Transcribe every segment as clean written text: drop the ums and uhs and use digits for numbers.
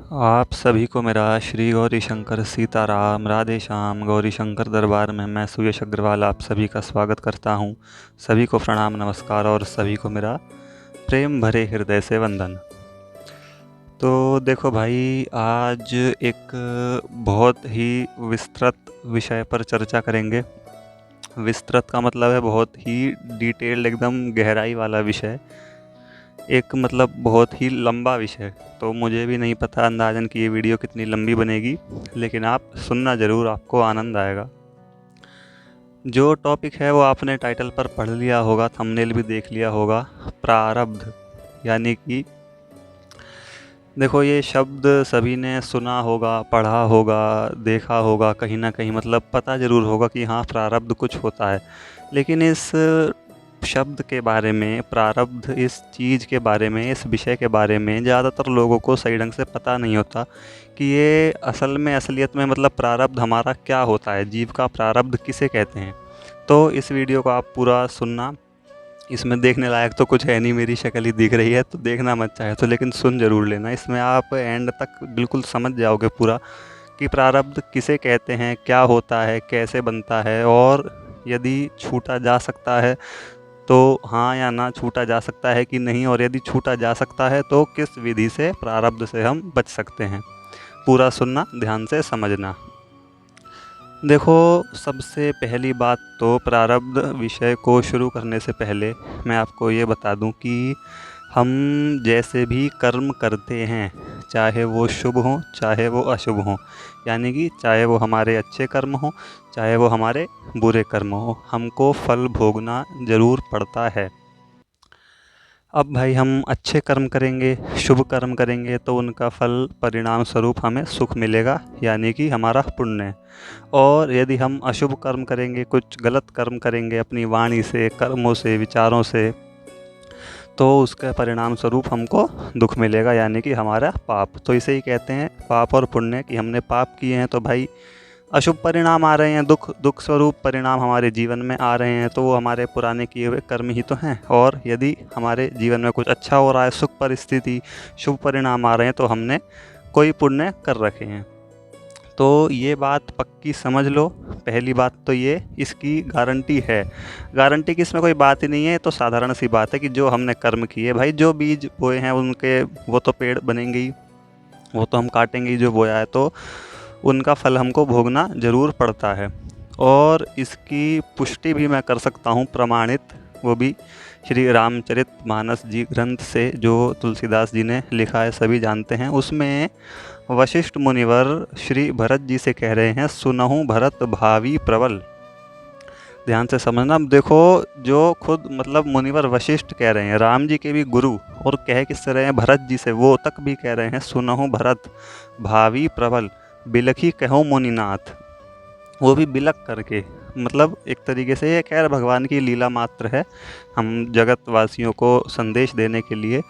आप सभी को मेरा श्री गौरी शंकर सीताराम राधे श्याम गौरी शंकर दरबार में मैं सुयश अग्रवाल आप सभी का स्वागत करता हूँ। सभी को प्रणाम नमस्कार और सभी को मेरा प्रेम भरे हृदय से वंदन। तो देखो भाई, आज एक बहुत ही विस्तृत विषय पर चर्चा करेंगे। विस्तृत का मतलब है बहुत ही डिटेल्ड, एकदम गहराई वाला विषय। एक मतलब बहुत ही लंबा विषय। तो मुझे भी नहीं पता अंदाज़न कि ये वीडियो कितनी लंबी बनेगी, लेकिन आप सुनना ज़रूर, आपको आनंद आएगा। जो टॉपिक है वो आपने टाइटल पर पढ़ लिया होगा, थंबनेल भी देख लिया होगा, प्रारब्ध। यानी कि देखो, ये शब्द सभी ने सुना होगा, पढ़ा होगा, देखा होगा कहीं ना कहीं, मतलब पता ज़रूर होगा कि हाँ प्रारब्ध कुछ होता है। लेकिन इस शब्द के बारे में, प्रारब्ध इस चीज़ के बारे में, इस विषय के बारे में ज़्यादातर लोगों को सही ढंग से पता नहीं होता कि ये असल में, असलियत में मतलब प्रारब्ध हमारा क्या होता है, जीव का प्रारब्ध किसे कहते हैं। तो इस वीडियो को आप पूरा सुनना। इसमें देखने लायक तो कुछ है नहीं, मेरी शक्ल ही दिख रही है, तो देखना मत चाहे तो, लेकिन सुन ज़रूर लेना। इसमें आप एंड तक बिल्कुल समझ जाओगे पूरा कि प्रारब्ध किसे कहते हैं, क्या होता है, कैसे बनता है, और यदि छूटा जा सकता है तो हाँ या ना छूटा जा सकता है कि नहीं, और यदि छूटा जा सकता है तो किस विधि से प्रारब्ध से हम बच सकते हैं। पूरा सुनना, ध्यान से समझना। देखो, सबसे पहली बात तो प्रारब्ध विषय को शुरू करने से पहले मैं आपको ये बता दूं कि हम जैसे भी कर्म करते हैं, चाहे वो शुभ हों चाहे वो अशुभ हों, यानी कि चाहे वो हमारे अच्छे कर्म हों चाहे वो हमारे बुरे कर्म हों, हमको फल भोगना ज़रूर पड़ता है। अब भाई, हम अच्छे कर्म करेंगे, शुभ कर्म करेंगे तो उनका फल परिणाम स्वरूप हमें सुख मिलेगा, यानी कि हमारा पुण्य। और यदि हम अशुभ कर्म करेंगे, कुछ गलत कर्म करेंगे अपनी वाणी से, कर्मों से, विचारों से, तो उसका परिणाम स्वरूप हमको दुख मिलेगा, यानी कि हमारा पाप। तो इसे ही कहते हैं पाप और पुण्य, कि हमने पाप किए हैं तो भाई अशुभ परिणाम आ रहे हैं, दुख स्वरूप परिणाम हमारे जीवन में आ रहे हैं, तो वो हमारे पुराने किए हुए कर्म ही तो हैं। और यदि हमारे जीवन में कुछ अच्छा हो रहा है, सुख परिस्थिति, शुभ परिणाम आ रहे हैं, तो हमने कोई पुण्य कर रखे हैं। तो ये बात पक्की समझ लो। पहली बात तो ये, इसकी गारंटी है। गारंटी की इसमें कोई बात ही नहीं है, तो साधारण सी बात है कि जो हमने कर्म किए भाई, जो बीज बोए हैं उनके, वो तो पेड़ बनेंगे ही, वो तो हम काटेंगे ही जो बोया है, तो उनका फल हमको भोगना ज़रूर पड़ता है। और इसकी पुष्टि भी मैं कर सकता हूँ प्रमाणित, वो भी श्री रामचरितमानस जी ग्रंथ से, जो तुलसीदास जी ने लिखा है, सभी जानते हैं। उसमें वशिष्ठ मुनिवर श्री भरत जी से कह रहे हैं, सुनहु भरत भावी प्रबल। ध्यान से समझना। देखो, जो खुद मतलब मुनिवर वशिष्ठ कह रहे हैं, राम जी के भी गुरु, और कह किससे रहे हैं, भरत जी से, वो तक भी कह रहे हैं सुनहु भरत भावी प्रबल बिलखी कहो मुनिनाथ। वो भी बिलक करके, मतलब एक तरीके से ये खैर भगवान की लीला मात्र है, हम जगत वासियों को संदेश देने के लिए।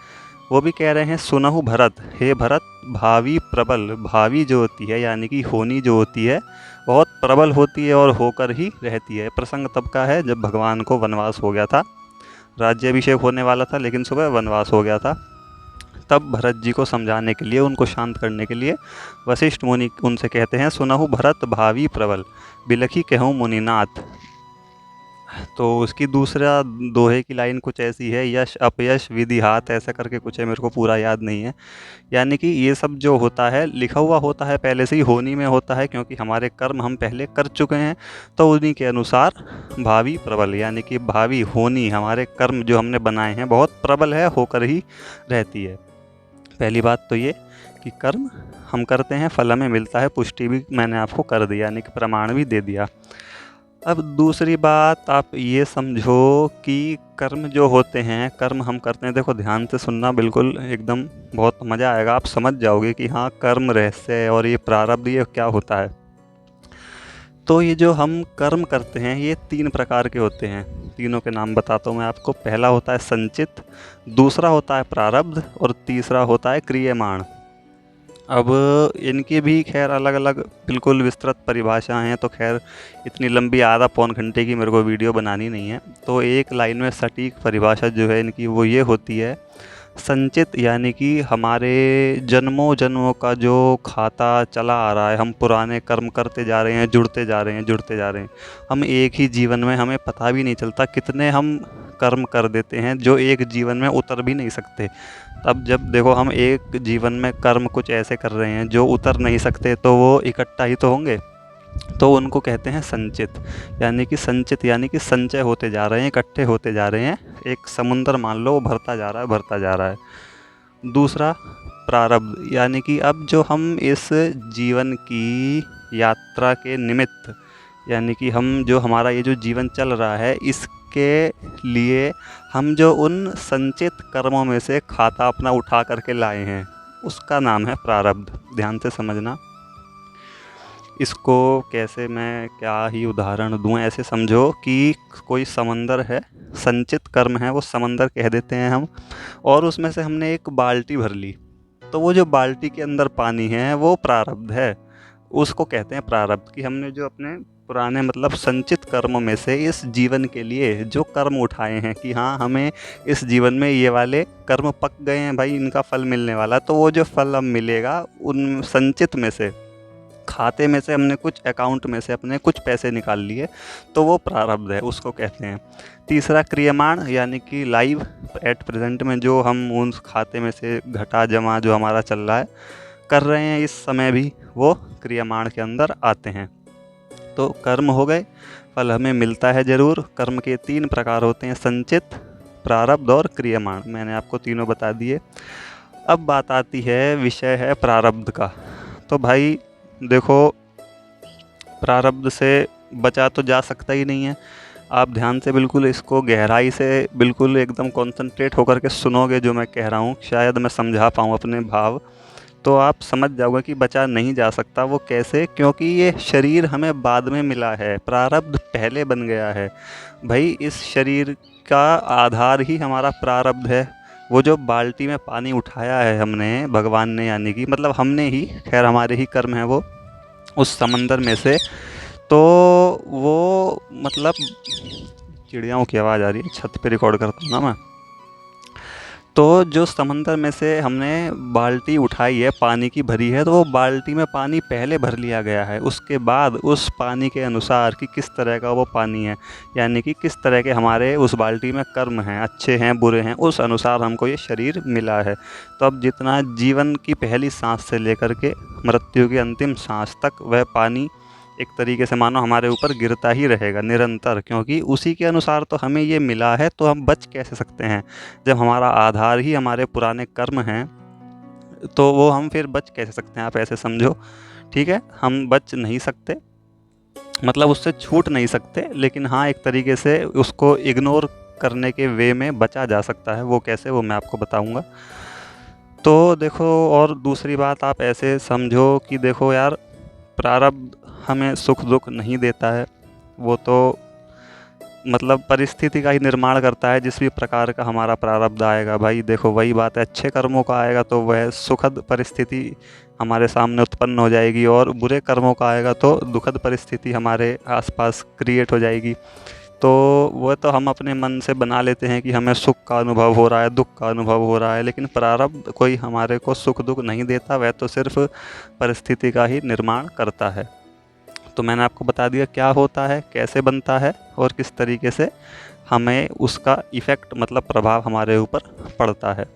वो भी कह रहे हैं सुनहु भरत, हे भरत, भावी प्रबल। भावी जो होती है, यानी कि होनी जो होती है, बहुत प्रबल होती है और होकर ही रहती है। प्रसंग तब का है जब भगवान को वनवास हो गया था, राज्याभिषेक होने वाला था, लेकिन सुबह वनवास हो गया था। तब भरत जी को समझाने के लिए, उनको शांत करने के लिए वशिष्ठ मुनि उनसे कहते हैं, सुनहु भरत भावी प्रबल बिलखी कहूँ मुनिनाथ। तो उसकी दूसरा दोहे की लाइन कुछ ऐसी है, यश अपयश विधि हाथ, ऐसा करके कुछ है, मेरे को पूरा याद नहीं है। यानी कि ये सब जो होता है लिखा हुआ होता है, पहले से ही होनी में होता है, क्योंकि हमारे कर्म हम पहले कर चुके हैं, तो उन्हीं के अनुसार भावी प्रबल, यानी कि भावी होनी, हमारे कर्म जो हमने बनाए हैं बहुत प्रबल है, होकर ही रहती है। पहली बात तो ये कि कर्म हम करते हैं, फल हमें मिलता है, पुष्टि भी मैंने आपको कर दी, यानी कि प्रमाण भी दे दिया। अब दूसरी बात आप ये समझो कि कर्म जो होते हैं, कर्म हम करते हैं, देखो ध्यान से सुनना, बिल्कुल एकदम बहुत मज़ा आएगा, आप समझ जाओगे कि हाँ कर्म रहस्य है और ये प्रारब्ध ये क्या होता है। तो ये जो हम कर्म करते हैं ये 3 प्रकार के होते हैं, तीनों के नाम बताता हूँ मैं आपको। पहला होता है संचित, दूसरा होता है प्रारब्ध, और तीसरा होता है क्रियमाण। अब इनकी भी खैर अलग अलग बिल्कुल विस्तृत परिभाषाएं हैं, तो खैर इतनी लंबी आधा पौन घंटे की मेरे को वीडियो बनानी नहीं है। तो एक लाइन में सटीक परिभाषा जो है इनकी वो ये होती है, संचित यानी कि हमारे जन्मों जन्मों का जो खाता चला आ रहा है, हम पुराने कर्म करते जा रहे हैं, जुड़ते जा रहे हैं, जुड़ते जा रहे हैं। हम एक ही जीवन में, हमें पता भी नहीं चलता कितने हम कर्म कर देते हैं जो एक जीवन में उतर भी नहीं सकते। तब जब देखो हम एक जीवन में कर्म कुछ ऐसे कर रहे हैं जो उतर नहीं सकते, तो वो इकट्ठा ही तो होंगे, तो उनको कहते हैं संचित। यानी कि संचित यानी कि संचय होते जा रहे हैं, इकट्ठे होते जा रहे हैं। एक समुंदर मान लो, वो भरता जा रहा है, भरता जा रहा है। दूसरा प्रारब्ध, यानी कि अब जो हम इस जीवन की यात्रा के निमित्त, यानी कि हम जो हमारा ये जो जीवन चल रहा है, इसके लिए हम जो उन संचित कर्मों में से खाता अपना उठा करके लाए हैं, उसका नाम है प्रारब्ध। ध्यान से समझना इसको। कैसे मैं क्या ही उदाहरण दूं, ऐसे समझो कि कोई समंदर है, संचित कर्म है, वो समंदर कह देते हैं हम, और उसमें से हमने एक बाल्टी भर ली, तो वो जो बाल्टी के अंदर पानी है वो प्रारब्ध है। उसको कहते हैं प्रारब्ध, कि हमने जो अपने पुराने मतलब संचित कर्मों में से इस जीवन के लिए जो कर्म उठाए हैं, कि हाँ हमें इस जीवन में ये वाले कर्म पक गए हैं भाई, इनका फल मिलने वाला, तो वो जो फल अब मिलेगा उन संचित में से, खाते में से हमने कुछ अकाउंट में से अपने कुछ पैसे निकाल लिए, तो वो प्रारब्ध है, उसको कहते हैं। तीसरा क्रियमाण, यानी कि लाइव एट प्रेजेंट में जो हम उन खाते में से घटा जमा जो हमारा चल रहा है, कर रहे हैं इस समय भी, वो क्रियमाण के अंदर आते हैं। तो कर्म हो गए, फल हमें मिलता है ज़रूर। कर्म के 3 प्रकार होते हैं, संचित, प्रारब्ध और क्रियमाण। मैंने आपको तीनों बता दिए। अब बात आती है, विषय है प्रारब्ध का। तो भाई देखो, प्रारब्ध से बचा तो जा सकता ही नहीं है। आप ध्यान से बिल्कुल इसको गहराई से बिल्कुल एकदम कंसंट्रेट होकर के सुनोगे जो मैं कह रहा हूँ, शायद मैं समझा पाऊँ अपने भाव, तो आप समझ जाओगे कि बचा नहीं जा सकता। वो कैसे? क्योंकि ये शरीर हमें बाद में मिला है, प्रारब्ध पहले बन गया है भाई। इस शरीर का आधार ही हमारा प्रारब्ध है। वो जो बाल्टी में पानी उठाया है हमने, भगवान ने, यानी कि मतलब हमने ही, खैर हमारे ही कर्म है वो, उस समंदर में से, तो वो मतलब चिड़ियाओं की आवाज़ आ रही है, छत पे रिकॉर्ड करता हूँ ना मैं। तो जो समंदर में से हमने बाल्टी उठाई है, पानी की भरी है, तो वो बाल्टी में पानी पहले भर लिया गया है। उसके बाद उस पानी के अनुसार कि किस तरह का वो पानी है, यानी कि किस तरह के हमारे उस बाल्टी में कर्म हैं, अच्छे हैं बुरे हैं, उस अनुसार हमको ये शरीर मिला है। तो अब जितना जीवन की पहली सांस से लेकर के मृत्यु की अंतिम सांस तक वह पानी एक तरीके से मानो हमारे ऊपर गिरता ही रहेगा निरंतर, क्योंकि उसी के अनुसार तो हमें ये मिला है। तो हम बच कैसे सकते हैं जब हमारा आधार ही हमारे पुराने कर्म हैं? तो वो हम फिर बच कैसे सकते हैं, आप ऐसे समझो। ठीक है, हम बच नहीं सकते, मतलब उससे छूट नहीं सकते, लेकिन हाँ एक तरीके से उसको इग्नोर करने के वे में बचा जा सकता है। वो कैसे, वो मैं आपको बताऊंगा। तो देखो, और दूसरी बात आप ऐसे समझो कि देखो यार, प्रारब्ध हमें सुख दुख नहीं देता है, वो तो मतलब परिस्थिति का ही निर्माण करता है। जिस भी प्रकार का हमारा प्रारब्ध आएगा भाई, देखो वही बात है, अच्छे कर्मों का आएगा तो वह सुखद परिस्थिति हमारे सामने उत्पन्न हो जाएगी, और बुरे कर्मों का आएगा तो दुखद परिस्थिति हमारे आसपास क्रिएट हो जाएगी। तो वह तो हम अपने मन से बना लेते हैं कि हमें सुख का अनुभव हो रहा है, दुख का अनुभव हो रहा है, लेकिन प्रारब्ध कोई हमारे को सुख दुख नहीं देता, वह तो सिर्फ परिस्थिति का ही निर्माण करता है। तो मैंने आपको बता दिया क्या होता है, कैसे बनता है, और किस तरीके से हमें उसका इफ़ेक्ट मतलब प्रभाव हमारे ऊपर पड़ता है।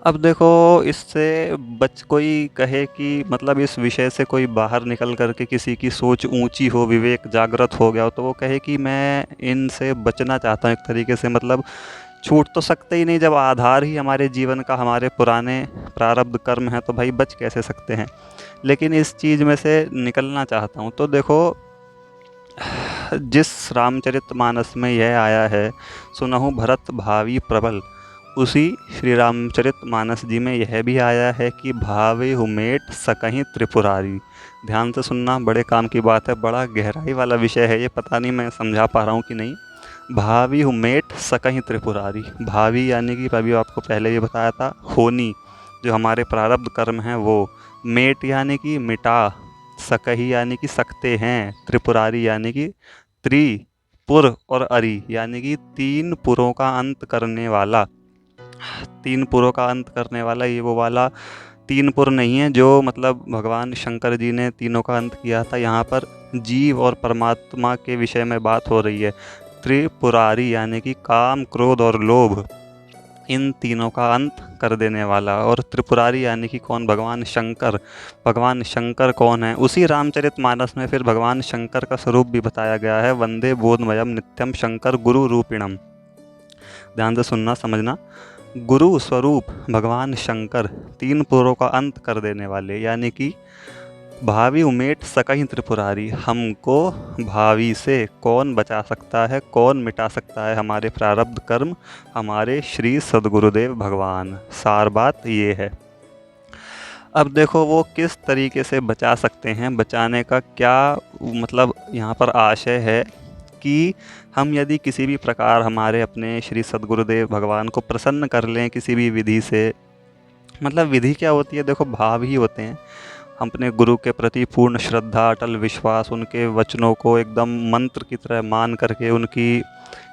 अब देखो, इससे बच कोई कहे कि मतलब इस विषय से कोई बाहर निकल करके किसी की सोच ऊंची हो, विवेक जागृत हो गया हो, तो वो कहे कि मैं इनसे बचना चाहता हूँ एक तरीके से। मतलब छूट तो सकते ही नहीं, जब आधार ही हमारे जीवन का हमारे पुराने प्रारब्ध कर्म है, तो भाई बच कैसे सकते हैं। लेकिन इस चीज़ में से निकलना चाहता हूँ। तो देखो, जिस रामचरितमानस में यह आया है, सुनहु भरत भावी प्रबल, उसी श्री रामचरितमानस जी में यह भी आया है कि भावे हुमेट सकहीं त्रिपुरारी। ध्यान से सुनना, बड़े काम की बात है, बड़ा गहराई वाला विषय है ये, पता नहीं मैं समझा पा रहा हूँ कि नहीं। भावी हुमेट सकहीं त्रिपुरारी, भावी यानी कि अभी आपको पहले ये बताया था, होनी जो हमारे प्रारब्ध कर्म हैं वो, मेट यानी कि मिटा, सकही यानी कि सकते हैं, त्रिपुरारी यानी कि त्रि पुर और अरि यानी कि 3 पुरों का अंत करने वाला। तीन पुरों का अंत करने वाला ये वो वाला तीन पुर नहीं है जो मतलब भगवान शंकर जी ने तीनों का अंत किया था। यहाँ पर जीव और परमात्मा के विषय में बात हो रही है। त्रिपुरारी यानी कि काम, क्रोध और लोभ, इन तीनों का अंत कर देने वाला। और त्रिपुरारी यानी कि कौन? भगवान शंकर। भगवान शंकर कौन है? उसी रामचरितमानस में फिर भगवान शंकर का स्वरूप भी बताया गया है। वंदे बोधमयम नित्यम शंकर गुरु रूपिणम। ध्यान से सुनना, समझना। गुरु स्वरूप भगवान शंकर, तीन पुरों का अंत कर देने वाले, यानी कि भावी उमेट सकहीं त्रिपुरारी। हमको भावी से कौन बचा सकता है, कौन मिटा सकता है हमारे प्रारब्ध कर्म? हमारे श्री सद्गुरुदेव भगवान। सार बात ये है। अब देखो वो किस तरीके से बचा सकते हैं, बचाने का क्या मतलब यहाँ पर आशय है कि हम यदि किसी भी प्रकार हमारे अपने श्री सद्गुरुदेव भगवान को प्रसन्न कर लें किसी भी विधि से, मतलब विधि क्या होती है? देखो भाव ही होते हैं। हम अपने गुरु के प्रति पूर्ण श्रद्धा, अटल विश्वास, उनके वचनों को एकदम मंत्र की तरह मान करके उनकी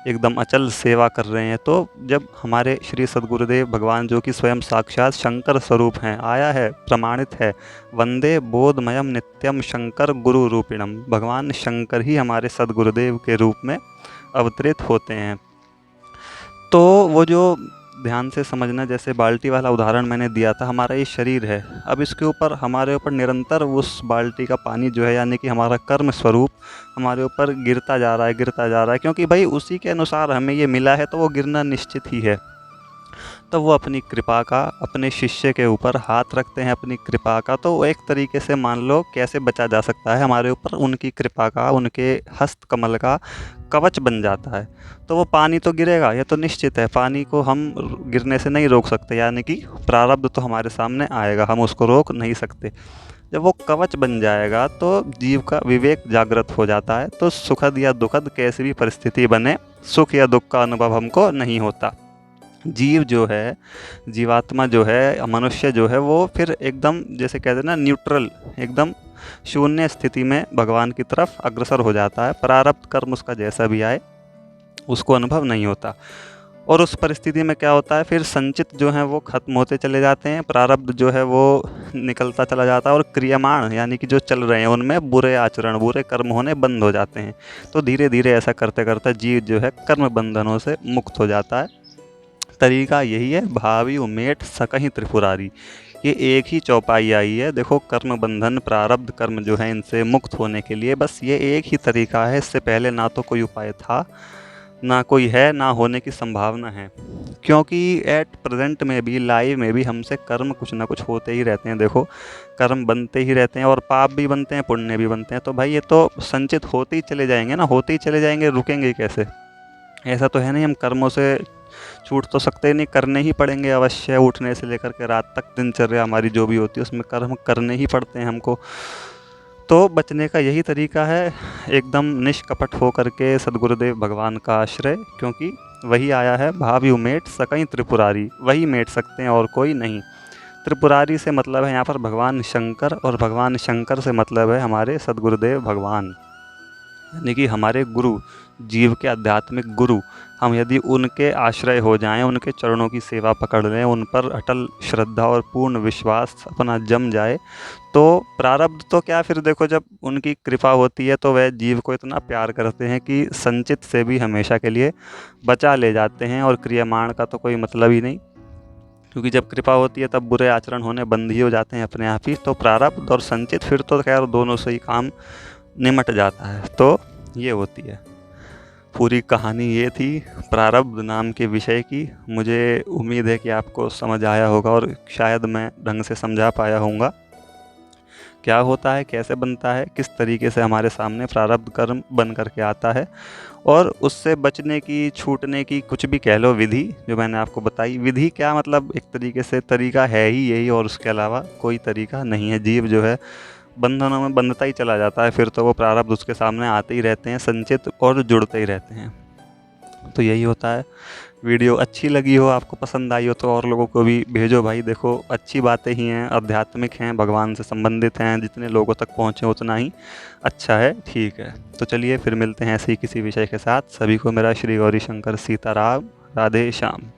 एकदम अचल सेवा कर रहे हैं। तो जब हमारे श्री सद्गुरुदेव भगवान, जो कि स्वयं साक्षात शंकर स्वरूप हैं, आया है, प्रमाणित है, वंदे बोधमयम नित्यम शंकर गुरु रूपिणम, भगवान शंकर ही हमारे सद्गुरुदेव के रूप में अवतरित होते हैं। तो वो जो ध्यान से समझना, जैसे बाल्टी वाला उदाहरण मैंने दिया था, हमारा ये शरीर है। अब इसके ऊपर हमारे ऊपर निरंतर उस बाल्टी का पानी जो है, यानी कि हमारा कर्म स्वरूप हमारे ऊपर गिरता जा रहा है, गिरता जा रहा है, क्योंकि भाई उसी के अनुसार हमें ये मिला है, तो वो गिरना निश्चित ही है। तो वो अपनी कृपा का अपने शिष्य के ऊपर हाथ रखते हैं, अपनी कृपा का। तो एक तरीके से मान लो कैसे बचा जा सकता है हमारे ऊपर उनकी कृपा का, उनके हस्त कमल का कवच बन जाता है। तो वो पानी तो गिरेगा, ये तो निश्चित है, पानी को हम गिरने से नहीं रोक सकते, यानी कि प्रारब्ध तो हमारे सामने आएगा, हम उसको रोक नहीं सकते। जब वो कवच बन जाएगा तो जीव का विवेक जागृत हो जाता है। तो सुखद या दुखद कैसी भी परिस्थिति बने, सुख या दुख का अनुभव हमको नहीं होता। जीव जो है, जीवात्मा जो है, मनुष्य जो है, वो फिर एकदम जैसे कहते हैं ना, न्यूट्रल, एकदम शून्य स्थिति में भगवान की तरफ अग्रसर हो जाता है। प्रारब्ध कर्म उसका जैसा भी आए उसको अनुभव नहीं होता। और उस परिस्थिति में क्या होता है, फिर संचित जो हैं वो खत्म होते चले जाते हैं, प्रारब्ध जो है वो निकलता चला जाता है, और क्रियामाण यानी कि जो चल रहे हैं उनमें बुरे आचरण, बुरे कर्म होने बंद हो जाते हैं। तो धीरे धीरे ऐसा करते करते जीव जो है कर्म बंधनों से मुक्त हो जाता है। तरीका यही है, भावी उमेट सकहीं त्रिपुरारी। ये एक ही चौपाई आई है। देखो कर्म बंधन, प्रारब्ध कर्म जो है, इनसे मुक्त होने के लिए बस ये एक ही तरीका है। इससे पहले ना तो कोई उपाय था, ना कोई है, ना होने की संभावना है। क्योंकि एट प्रेजेंट में भी, लाइव में भी हमसे कर्म कुछ ना कुछ होते ही रहते हैं। देखो कर्म बनते ही रहते हैं, और पाप भी बनते हैं, पुण्य भी बनते हैं। तो भाई ये तो संचित होते ही चले जाएंगे ना, होते ही चले जाएंगे, रुकेंगे कैसे? ऐसा तो है नहीं हम कर्मों से छूट तो सकते ही नहीं, करने ही पड़ेंगे अवश्य। उठने से लेकर के रात तक दिनचर्या हमारी जो भी होती है उसमें कर्म करने ही पड़ते हैं हमको। तो बचने का यही तरीका है, एकदम निष्कपट हो करके सद्गुरुदेव भगवान का आश्रय, क्योंकि वही आया है, भावी उमेट सकहीं त्रिपुरारी, वही मेट सकते हैं और कोई नहीं। त्रिपुरारी से मतलब है यहाँ पर भगवान शंकर, और भगवान शंकर से मतलब है हमारे सद्गुरुदेव भगवान, यानी कि हमारे गुरु, जीव के आध्यात्मिक गुरु। हम यदि उनके आश्रय हो जाएं, उनके चरणों की सेवा पकड़ लें, उन पर अटल श्रद्धा और पूर्ण विश्वास अपना जम जाए, तो प्रारब्ध तो क्या, फिर देखो जब उनकी कृपा होती है तो वह जीव को इतना प्यार करते हैं कि संचित से भी हमेशा के लिए बचा ले जाते हैं। और क्रियामाण का तो कोई मतलब ही नहीं, क्योंकि जब कृपा होती है तब बुरे आचरण होने बंद ही हो जाते हैं अपने आप ही। तो प्रारब्ध और संचित फिर तो खैर दोनों से ही काम निमट जाता है। तो ये होती है पूरी कहानी। ये थी प्रारब्ध नाम के विषय की। मुझे उम्मीद है कि आपको समझ आया होगा, और शायद मैं ढंग से समझा पाया होऊंगा क्या होता है, कैसे बनता है, किस तरीके से हमारे सामने प्रारब्ध कर्म बन करके आता है, और उससे बचने की, छूटने की, कुछ भी कह लो, विधि जो मैंने आपको बताई। विधि क्या मतलब, एक तरीके से तरीका है ही यही, और उसके अलावा कोई तरीका नहीं है। जीव जो है बंधनों में बंधता ही चला जाता है, फिर तो वो प्रारब्ध उसके सामने आते ही रहते हैं, संचित और जुड़ते ही रहते हैं। तो यही होता है। वीडियो अच्छी लगी हो, आपको पसंद आई हो, तो और लोगों को भी भेजो भाई। देखो अच्छी बातें ही हैं, आध्यात्मिक हैं, भगवान से संबंधित हैं, जितने लोगों तक पहुँचे उतना ही अच्छा है। ठीक है, तो चलिए फिर मिलते हैं ऐसे ही किसी विषय के साथ। सभी को मेरा श्री गौरी शंकर सीताराम, राधे श्याम।